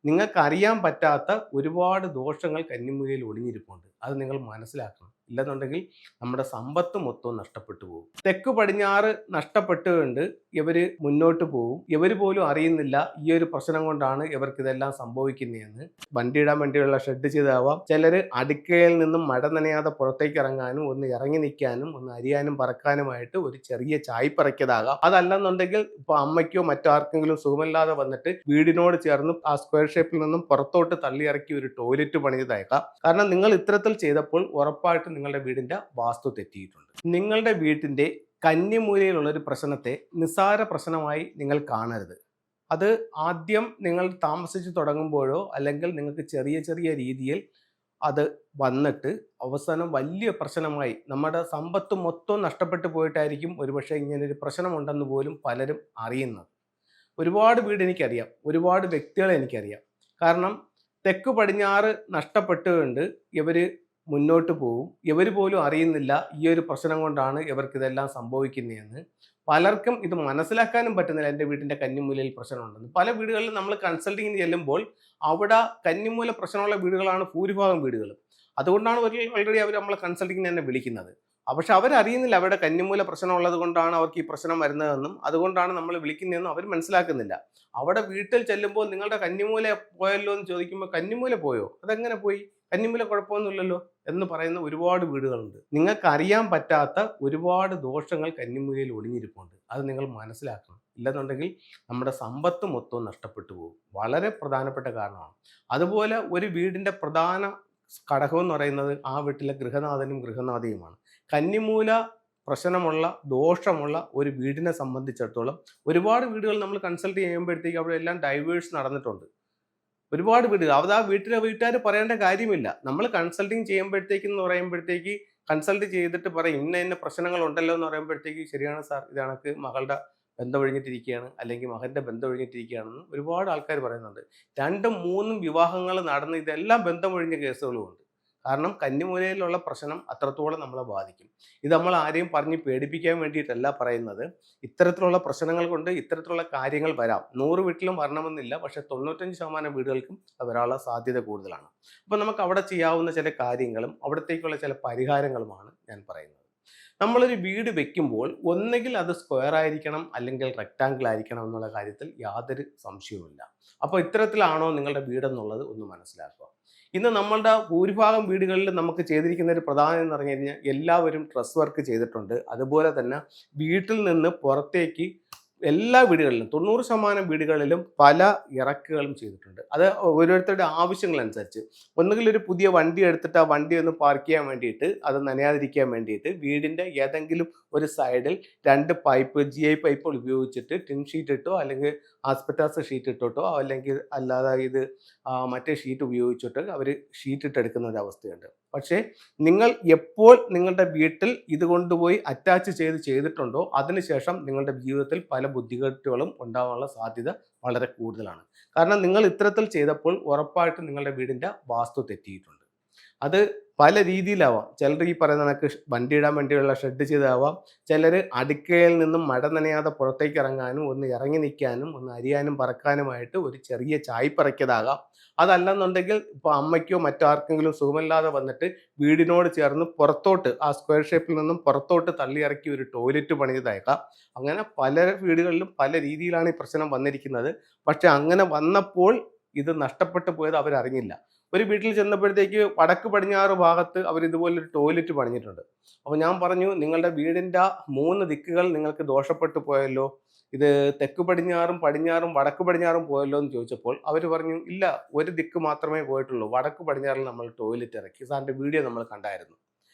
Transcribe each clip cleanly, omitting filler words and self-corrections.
നിങ്ങൾക്കറിയാൻ പറ്റാത്ത ഒരുപാട് ദോഷങ്ങൾ കന്നിമൂലയിൽ ഒളിഞ്ഞിരിപ്പുണ്ട്. അത് നിങ്ങൾ മനസ്സിലാക്കണം. ഇല്ലെന്നുണ്ടെങ്കിൽ നമ്മുടെ സമ്പത്ത് മൊത്തവും നഷ്ടപ്പെട്ടു പോകും. തെക്ക് പടിഞ്ഞാറ് നഷ്ടപ്പെട്ടുകൊണ്ട് ഇവര് മുന്നോട്ട് പോകും. ഇവർ പോലും അറിയുന്നില്ല ഈ ഒരു പ്രശ്നം കൊണ്ടാണ് ഇവർക്ക് ഇതെല്ലാം സംഭവിക്കുന്നതെന്ന്. വണ്ടിയിടാൻ വേണ്ടിയുള്ള ഷെഡ് ചെയ്താവാം. ചിലർ അടുക്കളയിൽ നിന്നും മഴ നനയാതെ പുറത്തേക്ക് ഇറങ്ങാനും ഒന്ന് ഇറങ്ങി നിൽക്കാനും ഒന്ന് അരിയാനും പറക്കാനുമായിട്ട് ഒരു ചെറിയ ചായ്പിറക്കിയതാകാം. അതല്ലെന്നുണ്ടെങ്കിൽ ഇപ്പൊ അമ്മയ്ക്കോ മറ്റാർക്കെങ്കിലും സുഖമില്ലാതെ വന്നിട്ട് വീടിനോട് ചേർന്ന് ആ സ്ക്വയർ ഷേപ്പിൽ നിന്നും പുറത്തോട്ട് തള്ളിയിറക്കി ഒരു ടോയ്ലറ്റ് പണിതേക്കാം. കാരണം നിങ്ങൾ ഇത്തരത്തിൽ ചെയ്തപ്പോൾ ഉറപ്പായിട്ടും നിങ്ങളുടെ വീടിന്റെ വാസ്തു തെറ്റിയിട്ടുണ്ട്. നിങ്ങളുടെ വീട്ടിന്റെ കന്നിമൂലയിലുള്ള ഒരു പ്രശ്നത്തെ നിസ്സാര പ്രശ്നമായി നിങ്ങൾ കാണരുത്. അത് ആദ്യം നിങ്ങൾ താമസിച്ചു തുടങ്ങുമ്പോഴോ അല്ലെങ്കിൽ നിങ്ങൾക്ക് ചെറിയ ചെറിയ രീതിയിൽ അത് വന്നിട്ട് അവസാനം വലിയ പ്രശ്നമായി നമ്മുടെ സമ്പത്ത് മൊത്തം നഷ്ടപ്പെട്ടു പോയിട്ടായിരിക്കും ഒരുപക്ഷെ ഇങ്ങനൊരു പ്രശ്നമുണ്ടെന്ന് പോലും പലരും അറിയുന്നത്. ഒരുപാട് വീട് എനിക്കറിയാം, ഒരുപാട് വ്യക്തികളെ എനിക്കറിയാം. കാരണം തെക്ക് പടിഞ്ഞാറ് നഷ്ടപ്പെട്ടുകൊണ്ട് ഇവർ മുന്നോട്ട് പോകും. ഇവർ പോലും അറിയുന്നില്ല ഈ ഒരു പ്രശ്നം കൊണ്ടാണ് ഇവർക്ക് ഇതെല്ലാം സംഭവിക്കുന്നതെന്ന്. പലർക്കും ഇത് മനസ്സിലാക്കാനും പറ്റുന്നില്ല എൻ്റെ വീട്ടിൻ്റെ കന്നിമൂലയിൽ പ്രശ്നമുണ്ടെന്ന്. പല വീടുകളിലും നമ്മൾ കൺസൾട്ടിങ്ങിന് ചെല്ലുമ്പോൾ അവിടെ കന്നിമൂല പ്രശ്നമുള്ള വീടുകളാണ് ഭൂരിഭാഗം വീടുകളും. അതുകൊണ്ടാണ് ഓൾറെഡി അവർ നമ്മളെ കൺസൾട്ടിങ്ങിന് തന്നെ വിളിക്കുന്നത്. പക്ഷെ അവരറിയുന്നില്ല അവരുടെ കന്നിമൂല പ്രശ്നമുള്ളത് കൊണ്ടാണ് അവർക്ക് ഈ പ്രശ്നം വരുന്നതെന്നും അതുകൊണ്ടാണ് നമ്മൾ വിളിക്കുന്നതെന്നും അവർ മനസ്സിലാക്കുന്നില്ല. അവിടെ വീട്ടിൽ ചെല്ലുമ്പോൾ നിങ്ങളുടെ കന്നിമൂല പോയല്ലോ എന്ന് ചോദിക്കുമ്പോൾ കന്നിമൂല പോയോ, അതെങ്ങനെ പോയി, കന്നിമൂല കുഴപ്പമൊന്നുമില്ലല്ലോ എന്ന് പറയുന്ന ഒരുപാട് വീടുകളുണ്ട്. നിങ്ങൾക്ക് അറിയാൻ പറ്റാത്ത ഒരുപാട് ദോഷങ്ങൾ കന്നിമൂലയിൽ ഒളിഞ്ഞിരിപ്പുണ്ട്. അത് നിങ്ങൾ മനസ്സിലാക്കണം. ഇല്ലെന്നുണ്ടെങ്കിൽ നമ്മുടെ സമ്പത്ത് മൊത്തവും നഷ്ടപ്പെട്ടു പോകും. വളരെ പ്രധാനപ്പെട്ട കാരണമാണ്. അതുപോലെ ഒരു വീടിൻ്റെ പ്രധാന ഘടകം എന്ന് പറയുന്നത് ആ വീട്ടിലെ ഗൃഹനാഥനും ഗൃഹനാഥിയുമാണ്. കന്നിമൂല പ്രശ്നമുള്ള ദോഷമുള്ള ഒരു വീടിനെ സംബന്ധിച്ചിടത്തോളം ഒരുപാട് വീടുകൾ നമ്മൾ കൺസൾട്ട് ചെയ്യുമ്പോഴത്തേക്ക് അവിടെ എല്ലാം ഡൈവേഴ്സ് നടന്നിട്ടുണ്ട്. ഒരുപാട് വീടുകൾ ആ വീട്ടുകാർ പറയേണ്ട കാര്യമില്ല. നമ്മൾ കൺസൾട്ടിങ് ചെയ്യുമ്പോഴത്തേക്കെന്ന് പറയുമ്പോഴത്തേക്ക് കൺസൾട്ട് ചെയ്തിട്ട് പറയും ഇന്ന പ്രശ്നങ്ങൾ ഉണ്ടല്ലോ എന്ന് പറയുമ്പോഴത്തേക്ക് ശരിയാണ് സാർ, ഇത് കണക്ക് മകളുടെ ബന്ധം ഒഴിഞ്ഞിട്ടിരിക്കുകയാണ് അല്ലെങ്കിൽ മകൻ്റെ ബന്ധം ഒഴിഞ്ഞിട്ടിരിക്കുകയാണെന്ന് ഒരുപാട് ആൾക്കാർ പറയുന്നുണ്ട്. 2ഉം 3ഉം വിവാഹങ്ങൾ നടന്ന് ഇതെല്ലാം ബന്ധം ഒഴിഞ്ഞ കേസുകളുമുണ്ട്. കാരണം കന്നിമൂലയിലുള്ള പ്രശ്നം അത്രത്തോളം നമ്മളെ ബാധിക്കും. ഇത് നമ്മൾ ആരെയും പറഞ്ഞ് പേടിപ്പിക്കാൻ വേണ്ടിയിട്ടല്ല പറയുന്നത്. ഇത്തരത്തിലുള്ള പ്രശ്നങ്ങൾ കൊണ്ട് ഇത്തരത്തിലുള്ള കാര്യങ്ങൾ വരാം. 100 വീട്ടിലും വരണമെന്നില്ല, പക്ഷെ 95% വീടുകൾക്കും അത് വരാനുള്ള സാധ്യത കൂടുതലാണ്. അപ്പം നമുക്ക് അവിടെ ചെയ്യാവുന്ന ചില കാര്യങ്ങളും അവിടത്തേക്കുള്ള ചില പരിഹാരങ്ങളുമാണ് ഞാൻ പറയുന്നത്. നമ്മളൊരു വീട് വെക്കുമ്പോൾ ഒന്നുകിൽ അത് സ്ക്വയർ ആയിരിക്കണം അല്ലെങ്കിൽ റെക്റ്റാങ്കിൾ ആയിരിക്കണം എന്നുള്ള കാര്യത്തിൽ യാതൊരു സംശയവുമില്ല. അപ്പോൾ ഇത്തരത്തിലാണോ നിങ്ങളുടെ വീടെന്നുള്ളത് ഒന്ന് മനസ്സിലാക്കുക. ഇന്ന് നമ്മളുടെ ഭൂരിഭാഗം വീടുകളിൽ നമുക്ക് ചെയ്തിരിക്കുന്ന ഒരു പ്രധാനം എന്ന് പറഞ്ഞു കഴിഞ്ഞാൽ എല്ലാവരും ഡ്രസ് വർക്ക് ചെയ്തിട്ടുണ്ട്. അതുപോലെ തന്നെ വീട്ടിൽ നിന്ന് പുറത്തേക്ക് എല്ലാ വീടുകളിലും 90% വീടുകളിലും പല ഇറക്കുകളും ചെയ്തിട്ടുണ്ട്. അത് ഓരോരുത്തരുടെ ആവശ്യങ്ങളനുസരിച്ച്. ഒന്നുകിൽ ഒരു പുതിയ വണ്ടി എടുത്തിട്ട് ആ വണ്ടി ഒന്ന് പാർക്ക് ചെയ്യാൻ വേണ്ടിയിട്ട് അത് നനയാതിരിക്കാൻ വേണ്ടിയിട്ട് വീടിൻ്റെ ഏതെങ്കിലും ഒരു സൈഡിൽ 2 പൈപ്പ് GI പൈപ്പുകൾ ഉപയോഗിച്ചിട്ട് ടിൻ ഷീറ്റ് ഇട്ടോ അല്ലെങ്കിൽ ആസ്പെറ്റാസ് ഷീറ്റ് ഇട്ടിട്ടോ അല്ലെങ്കിൽ അല്ലാതെ ഇത് മറ്റേ ഷീറ്റ് ഉപയോഗിച്ചിട്ട് അവർ ഷീറ്റ് ഇട്ടെടുക്കുന്ന ഒരു അവസ്ഥയുണ്ട്. പക്ഷേ നിങ്ങൾ എപ്പോൾ നിങ്ങളുടെ വീട്ടിൽ ഇത് കൊണ്ടുപോയി അറ്റാച്ച് ചെയ്തിട്ടുണ്ടോ അതിനുശേഷം നിങ്ങളുടെ ജീവിതത്തിൽ പല ബുദ്ധിമുട്ടുകളും ഉണ്ടാകാനുള്ള സാധ്യത വളരെ കൂടുതലാണ്. കാരണം നിങ്ങൾ ഇത്തരത്തിൽ ചെയ്തപ്പോൾ ഉറപ്പായിട്ടും നിങ്ങളുടെ വീടിൻ്റെ വാസ്തു തെറ്റിയിട്ടുണ്ട്. അത് പല രീതിയിലാവാം. ചിലർ ഈ പറയുന്ന കണക്ക് വണ്ടിയിടാൻ വേണ്ടിയുള്ള ഷെഡ് ചെയ്താവാം. ചിലർ അടുക്കളയിൽ നിന്നും മഴ നനയാതെ പുറത്തേക്ക് ഇറങ്ങാനും ഒന്ന് ഇറങ്ങി നിൽക്കാനും ഒന്ന് അരിയാനും പറക്കാനുമായിട്ട് ഒരു ചെറിയ ചായ്പിറക്കിയതാകാം. അതല്ലെന്നുണ്ടെങ്കിൽ ഇപ്പോൾ അമ്മയ്ക്കോ മറ്റാർക്കെങ്കിലും സുഖമില്ലാതെ വന്നിട്ട് വീടിനോട് ചേർന്ന് പുറത്തോട്ട് ആ സ്ക്വയർ ഷേപ്പിൽ നിന്നും പുറത്തോട്ട് തള്ളിയിറക്കി ഒരു ടോയ്ലറ്റ് പണിതേക്കാം. അങ്ങനെ പല വീടുകളിലും പല രീതിയിലാണ് ഈ പ്രശ്നം വന്നിരിക്കുന്നത്. പക്ഷെ അങ്ങനെ വന്നപ്പോൾ ഇത് നഷ്ടപ്പെട്ടു പോയത് അവരറിഞ്ഞില്ല. ഒരു വീട്ടിൽ ചെന്നപ്പോഴത്തേക്ക് വടക്ക് പടിഞ്ഞാറ് ഭാഗത്ത് അവർ ഇതുപോലൊരു ടോയ്ലറ്റ് പണിഞ്ഞിട്ടുണ്ട്. അപ്പോൾ ഞാൻ പറഞ്ഞു നിങ്ങളുടെ വീടിൻ്റെ 3 ദിക്കുകൾ നിങ്ങൾക്ക് ദോഷപ്പെട്ടു പോയല്ലോ, ഇത് തെക്ക് പടിഞ്ഞാറും പടിഞ്ഞാറും വടക്ക് പടിഞ്ഞാറും പോയല്ലോ എന്ന് ചോദിച്ചപ്പോൾ അവർ പറഞ്ഞു ഇല്ല, ഒരു ദിക്ക് മാത്രമേ പോയിട്ടുള്ളൂ, വടക്ക് പടിഞ്ഞാറിൽ നമ്മൾ ടോയ്ലറ്റ് ഇറക്കി. സാറിൻ്റെ വീഡിയോ നമ്മൾ കണ്ടായിരുന്നു.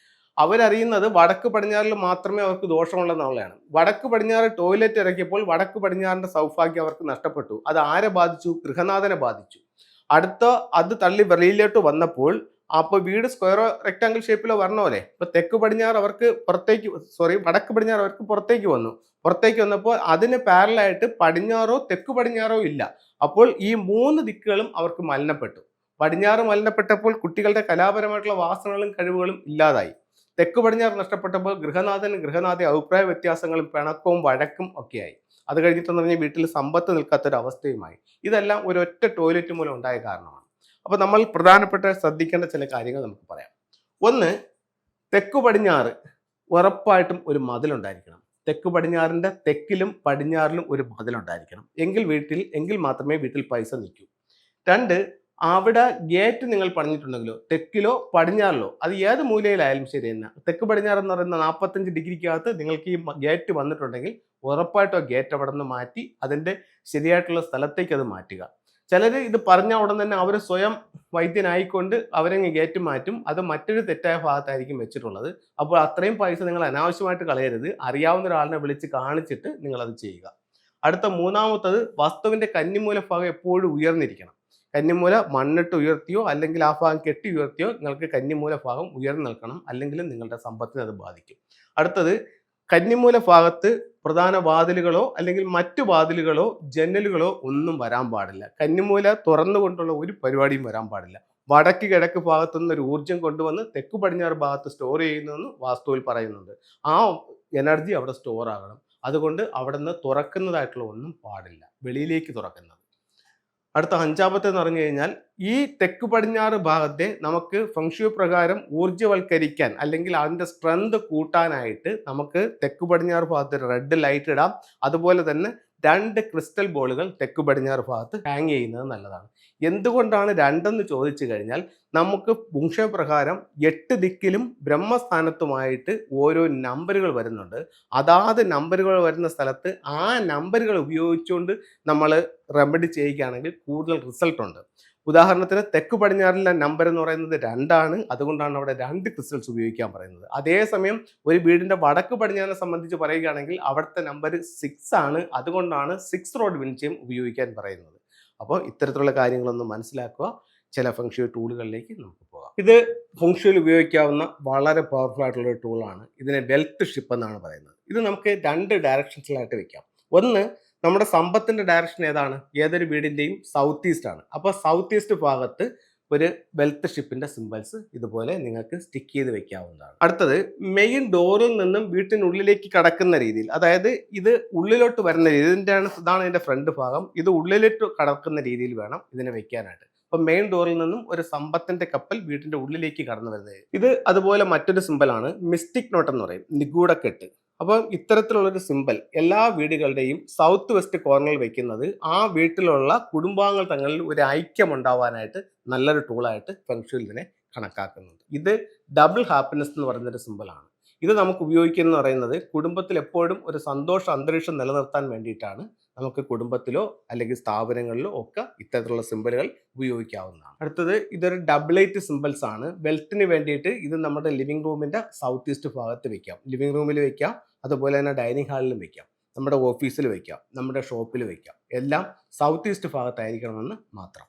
അവരറിയുന്നത് വടക്ക് പടിഞ്ഞാറിൽ മാത്രമേ അവർക്ക് ദോഷമുള്ളതെന്നുള്ളതാണ്. വടക്ക് പടിഞ്ഞാറ് ടോയ്ലറ്റ് ഇറക്കിയപ്പോൾ വടക്ക് പടിഞ്ഞാറിൻ്റെ സൗഭാഗ്യം അവർക്ക് നഷ്ടപ്പെട്ടു. അത് ആരെ ബാധിച്ചു? ഗൃഹനാഥനെ ബാധിച്ചു. അത് തള്ളി വെളിയിലോട്ട് വന്നപ്പോൾ അപ്പോൾ വീട് സ്ക്വയറോ റെക്റ്റാങ്കിൾ ഷേപ്പിലോ വരണമല്ലേ. ഇപ്പൊ തെക്ക് പടിഞ്ഞാറ് അവർക്ക് വടക്ക് പടിഞ്ഞാറ് അവർക്ക് പുറത്തേക്ക് വന്നു. പുറത്തേക്ക് വന്നപ്പോൾ അതിന് പാരലായിട്ട് പടിഞ്ഞാറോ തെക്ക് പടിഞ്ഞാറോ ഇല്ല. അപ്പോൾ ഈ 3 ദിക്കുകളും അവർക്ക് മലിനപ്പെട്ടു. പടിഞ്ഞാറ് മലിനപ്പെട്ടപ്പോൾ കുട്ടികളുടെ കലാപരമായിട്ടുള്ള വാസനകളും കഴിവുകളും ഇല്ലാതായി. തെക്ക് പടിഞ്ഞാറ് നഷ്ടപ്പെട്ടപ്പോൾ ഗൃഹനാഥി അഭിപ്രായ വ്യത്യാസങ്ങളും പിണക്കവും വഴക്കും ഒക്കെയായി. അത് കഴിഞ്ഞിട്ടെന്ന് പറഞ്ഞാൽ വീട്ടിൽ സമ്പത്ത് നിൽക്കാത്തൊരവസ്ഥയുമായി. ഇതെല്ലാം ഒരൊറ്റ ടോയ്ലറ്റ് മൂലം ഉണ്ടായ കാരണമാണ്. അപ്പോൾ നമ്മൾ പ്രധാനപ്പെട്ട ശ്രദ്ധിക്കേണ്ട ചില കാര്യങ്ങൾ നമുക്ക് പറയാം. ഒന്ന്, തെക്കു പടിഞ്ഞാറ് ഉറപ്പായിട്ടും ഒരു മതിലുണ്ടായിരിക്കണം. തെക്ക് പടിഞ്ഞാറിൻ്റെ തെക്കിലും പടിഞ്ഞാറിലും ഒരു മതിലുണ്ടായിരിക്കണം. എങ്കിൽ മാത്രമേ വീട്ടിൽ പൈസ നിൽക്കൂ. രണ്ട്, അവിടെ ഗേറ്റ് നിങ്ങൾ പണിഞ്ഞിട്ടുണ്ടെങ്കിലോ തെക്കിലോ പടിഞ്ഞാറിലോ അത് ഏത് മൂലയിലായാലും ശരി തന്നെ, തെക്ക് പടിഞ്ഞാറ് എന്ന് പറയുന്ന 45 ഡിഗ്രിക്കകത്ത് നിങ്ങൾക്ക് ഈ ഗേറ്റ് വന്നിട്ടുണ്ടെങ്കിൽ ഉറപ്പായിട്ടും ആ ഗേറ്റ് അവിടെ നിന്ന് മാറ്റി അതിൻ്റെ ശരിയായിട്ടുള്ള സ്ഥലത്തേക്ക് അത് മാറ്റുക. ചിലർ ഇത് പറഞ്ഞ ഉടൻ തന്നെ അവർ സ്വയം വൈദ്യനായിക്കൊണ്ട് അവരങ്ങ് ഗേറ്റ് മാറ്റും. അത് മറ്റൊരു തെറ്റായ ഭാഗത്തായിരിക്കും വെച്ചിട്ടുള്ളത്. അപ്പോൾ അത്രയും പൈസ നിങ്ങൾ അനാവശ്യമായിട്ട് കളയരുത്. അറിയാവുന്ന ഒരാളിനെ വിളിച്ച് കാണിച്ചിട്ട് നിങ്ങളത് ചെയ്യുക. അടുത്ത മൂന്നാമത്തത്, വസ്തുവിൻ്റെ കന്നിമൂല ഭാഗം എപ്പോഴും ഉയർന്നിരിക്കണം. കന്നിമൂല മണ്ണിട്ട് ഉയർത്തിയോ അല്ലെങ്കിൽ ആ ഭാഗം കെട്ടി ഉയർത്തിയോ നിങ്ങൾക്ക് കന്നിമൂല ഭാഗം ഉയർന്നു നിൽക്കണം. അല്ലെങ്കിൽ നിങ്ങളുടെ സമ്പത്തിനെ അത് ബാധിക്കും. അടുത്തത്, കന്നിമൂല ഭാഗത്ത് പ്രധാന വാതിലുകളോ അല്ലെങ്കിൽ മറ്റു വാതിലുകളോ ജനലുകളോ ഒന്നും വരാൻ പാടില്ല. കന്നിമൂല തുറന്നുകൊണ്ടുള്ള ഒരു പരിപാടിയും വരാൻ പാടില്ല. വടക്ക് കിഴക്ക് ഭാഗത്തു നിന്ന് ഒരു ഊർജ്ജം കൊണ്ടുവന്ന് തെക്ക് പടിഞ്ഞാറ് ഭാഗത്ത് സ്റ്റോർ ചെയ്യുന്നതെന്ന് വാസ്തുവിൽ പറയുന്നുണ്ട്. ആ എനർജി അവിടെ സ്റ്റോർ ആകണം. അതുകൊണ്ട് അവിടെ നിന്ന് തുറക്കുന്നതായിട്ടുള്ള ഒന്നും പാടില്ല, വെളിയിലേക്ക് തുറക്കുന്നത്. അടുത്ത അഞ്ചാമത്തെന്ന് പറഞ്ഞു കഴിഞ്ഞാൽ, ഈ തെക്ക് പടിഞ്ഞാറ് ഭാഗത്തെ നമുക്ക് ഫെങ്ഷുയി പ്രകാരം ഊർജ്ജവൽക്കരിക്കാൻ അല്ലെങ്കിൽ അതിൻ്റെ സ്ട്രെങ്ത് കൂട്ടാനായിട്ട് നമുക്ക് തെക്ക് പടിഞ്ഞാറ് ഭാഗത്ത് റെഡ് ലൈറ്റ് ഇടാം. അതുപോലെ തന്നെ 2 ക്രിസ്റ്റൽ ബോളുകൾ തെക്ക് പടിഞ്ഞാറ് ഭാഗത്ത് ഹാങ് ചെയ്യുന്നത് നല്ലതാണ്. എന്തുകൊണ്ടാണ് 2 എന്ന് ചോദിച്ചു കഴിഞ്ഞാൽ, നമുക്ക് ഫെങ്ഷുയി പ്രകാരം 8 ദിക്കിലും ബ്രഹ്മസ്ഥാനത്തുമായിട്ട് ഓരോ നമ്പറുകൾ വരുന്നുണ്ട്. അതാത് നമ്പറുകൾ വരുന്ന സ്ഥലത്ത് ആ നമ്പറുകൾ ഉപയോഗിച്ചുകൊണ്ട് നമ്മൾ റെമഡി ചെയ്യുകയാണെങ്കിൽ കൂടുതൽ റിസൾട്ട് ഉണ്ട്. ഉദാഹരണത്തിന് തെക്ക് പടിഞ്ഞാറിലെ നമ്പർ എന്ന് പറയുന്നത് 2 ആണ്. അതുകൊണ്ടാണ് അവിടെ 2 ക്രിസ്റ്റൽസ് ഉപയോഗിക്കാൻ പറയുന്നത്. അതേസമയം ഒരു വീടിൻ്റെ വടക്ക് പടിഞ്ഞാറിനെ സംബന്ധിച്ച് പറയുകയാണെങ്കിൽ അവിടുത്തെ നമ്പർ 6 ആണ്. അതുകൊണ്ടാണ് 6 റോഡ് വിൻചയം ഉപയോഗിക്കാൻ പറയുന്നത്. അപ്പോൾ ഇത്തരത്തിലുള്ള കാര്യങ്ങളൊന്ന് മനസ്സിലാക്കുക. ചില ഫെങ്ഷുയി ടൂളുകളിലേക്ക് നമുക്ക് പോകാം. ഇത് ഫെങ്ഷുയിൽ ഉപയോഗിക്കാവുന്ന വളരെ പവർഫുൾ ആയിട്ടുള്ള ഒരു ടൂളാണ്. ഇതിനെ വെൽത്ത് ഷിപ്പ് എന്നാണ് പറയുന്നത്. ഇത് നമുക്ക് 2 ഡയറക്ഷൻസിലായിട്ട് വെക്കാം. ഒന്ന്, നമ്മുടെ സമ്പത്തിൻ്റെ ഡയറക്ഷൻ ഏതാണ്? ഏതൊരു വീടിൻ്റെയും സൗത്ത് ഈസ്റ്റ് ആണ്. അപ്പോൾ സൗത്ത് ഈസ്റ്റ് ഭാഗത്ത് ഒരു വെൽത്ത് ഷിപ്പിൻ്റെ സിമ്പിൾസ് ഇതുപോലെ നിങ്ങൾക്ക് സ്റ്റിക്ക് ചെയ്ത് വെക്കാവുന്നതാണ്. അടുത്തത്, മെയിൻ ഡോറിൽ നിന്നും വീട്ടിനുള്ളിലേക്ക് കടക്കുന്ന രീതിയിൽ, അതായത് ഇത് ഉള്ളിലോട്ട് വരുന്ന രീതി, ഇതാണ് ഇതിൻ്റെ ഫ്രണ്ട് ഭാഗം. ഇത് ഉള്ളിലോട്ട് കടക്കുന്ന രീതിയിൽ വേണം ഇതിനെ വെക്കാനായിട്ട്. അപ്പം മെയിൻ ഡോറിൽ നിന്നും ഒരു സമ്പത്തിൻ്റെ കപ്പൽ വീട്ടിൻ്റെ ഉള്ളിലേക്ക് കടന്നു വരുന്നത്. ഇത് അതുപോലെ മറ്റൊരു സിമ്പിളാണ്, മിസ്റ്റിക് നോട്ട് എന്ന് പറയും, നിഗൂഢക്കെട്ട്. അപ്പോൾ ഇത്തരത്തിലുള്ളൊരു സിമ്പൽ എല്ലാ വീടുകളുടെയും സൗത്ത് വെസ്റ്റ് കോർണറിൽ വെക്കുന്നത് ആ വീട്ടിലുള്ള കുടുംബാംഗങ്ങൾ തങ്ങളിൽ ഒരു ഐക്യം ഉണ്ടാവാനായിട്ട് നല്ലൊരു ടൂളായിട്ട് ഫെങ്ഷുയിൽ ഇതിനെ കണക്കാക്കുന്നുണ്ട്. ഇത് ഡബിൾ ഹാപ്പിനെസ് എന്ന് പറയുന്നൊരു സിമ്പലാണ്. ഇത് നമുക്ക് ഉപയോഗിക്കുന്നത് പറയുന്നത് കുടുംബത്തിൽ എപ്പോഴും ഒരു സന്തോഷ അന്തരീക്ഷം നിലനിർത്താൻ വേണ്ടിയിട്ടാണ്. നമുക്ക് കുടുംബത്തിലോ അല്ലെങ്കിൽ സ്ഥാപനങ്ങളിലോ ഒക്കെ ഇത്തരത്തിലുള്ള സിമ്പിളുകൾ ഉപയോഗിക്കാവുന്നതാണ്. അടുത്തത്, ഇതൊരു ഡബിളേറ്റ് സിമ്പിൾസ് ആണ്. വെൽത്തിന് വേണ്ടിയിട്ട് ഇത് നമ്മുടെ ലിവിംഗ് റൂമിൻ്റെ സൗത്ത് ഈസ്റ്റ് ഭാഗത്ത് വെക്കാം. ലിവിംഗ് റൂമിൽ വെക്കാം, അതുപോലെ തന്നെ ഡൈനിങ് ഹാളിലും വെക്കാം, നമ്മുടെ ഓഫീസിൽ വെക്കാം, നമ്മുടെ ഷോപ്പിൽ വെക്കാം. എല്ലാം സൗത്ത് ഈസ്റ്റ് ഭാഗത്തായിരിക്കണമെന്ന് മാത്രം.